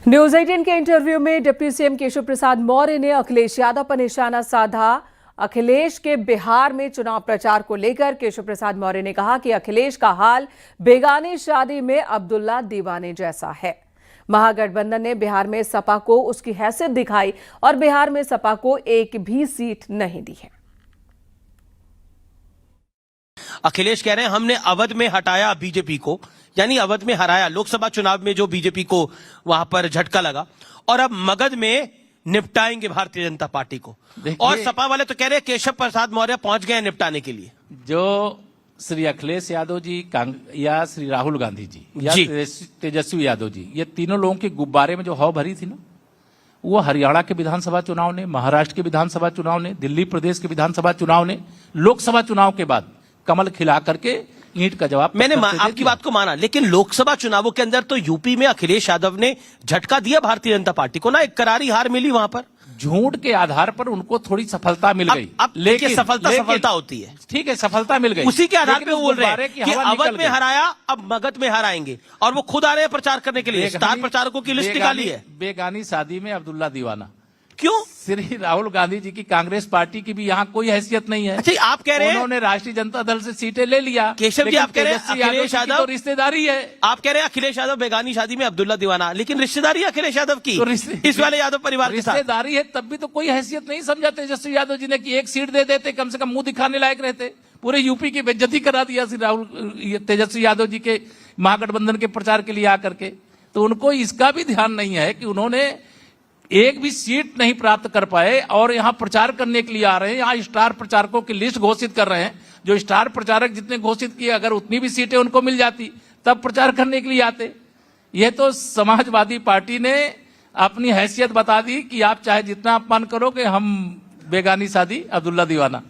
News 18 के interview में deputy CM Keshav Prasad Maurya ने अखिलेश यादव पर निशाना साधा। अखिलेश के बिहार में चुनाव प्रचार को लेकर केशव प्रसाद मौर्य ने कहा कि अखिलेश का हाल बेगानी शादी में अब्दुल्ला दीवाने जैसा है। महागठबंधन ने बिहार में सपा को उसकी हैसियत दिखाई और बिहार में सपा को एक भी सीट नहीं दी है। अखिलेश कह रहे हैं हमने अवध में हटाया बीजेपी को, यानी अवध में हराया लोकसभा चुनाव में जो बीजेपी को वहां पर झटका लगा, और अब मगध में निपटाएंगे भारतीय जनता पार्टी को। और सपा वाले तो कह रहे हैं केशव प्रसाद मौर्य पहुंच गए निपटाने के लिए। जो श्री अखिलेश यादव जी या श्री राहुल गांधी जी या तेजस्वी यादव जी, ये तीनों लोगों के गुब्बारे में जो हवा भरी थी ना, वो हरियाणा के विधानसभा चुनाव ने, महाराष्ट्र के विधानसभा चुनाव ने, दिल्ली प्रदेश के विधानसभा चुनाव ने, लोकसभा चुनाव के बाद कमल खिला करके ईंट का जवाब मैंने आपकी बात को माना, लेकिन लोकसभा चुनावों के अंदर तो यूपी में अखिलेश यादव ने झटका दिया भारतीय जनता पार्टी को ना, एक करारी हार मिली वहां पर। झूठ के आधार पर उनको थोड़ी सफलता मिल गई। लेकिन सफलता होती है, ठीक है, सफलता मिल गई, उसी के आधार पे वो बोल रहे हैं कि अवध में हराया अब मगध में हराएंगे, और वो खुद आ रहे हैं प्रचार करने के लिए। स्टार प्रचारकों की लिस्ट निकाली है। बेगानी शादी में अब्दुल्ला दीवाना क्यों? श्री राहुल गांधी जी की कांग्रेस पार्टी की भी यहाँ कोई हैसियत नहीं है। अच्छा, आप कह रहे हैं उन्होंने राष्ट्रीय जनता दल से सीटें ले लिया। केशव जी, आप कह रहे हैं अखिलेश यादव तो रिश्तेदारी है। आप कह रहे हैं अखिलेश यादव बेगानी शादी में अब्दुल्ला दीवाना, लेकिन रिश्तेदारी है अखिलेश यादव की तो इस वाले यादव परिवार की रिश्तेदारी है, तब भी तो कोई हैसियत नहीं समझा तेजस्वी यादव जी ने कि एक सीट दे देते, कम से कम मुंह दिखाने लायक रहते। पूरे यूपी की बेइज्जती करा दिया श्री राहुल तेजस्वी यादव जी के महागठबंधन के प्रचार के लिए आकर के। तो उनको इसका भी ध्यान नहीं है कि उन्होंने एक भी सीट नहीं प्राप्त कर पाए और यहाँ प्रचार करने के लिए आ रहे हैं। यहाँ स्टार प्रचारकों की लिस्ट घोषित कर रहे हैं। जो स्टार प्रचारक जितने घोषित किए, अगर उतनी भी सीटें उनको मिल जाती तब प्रचार करने के लिए आते। यह तो समाजवादी पार्टी ने अपनी हैसियत बता दी कि आप चाहे जितना अपमान करोगे, हम बेगानी शादी अब्दुल्ला दीवाना।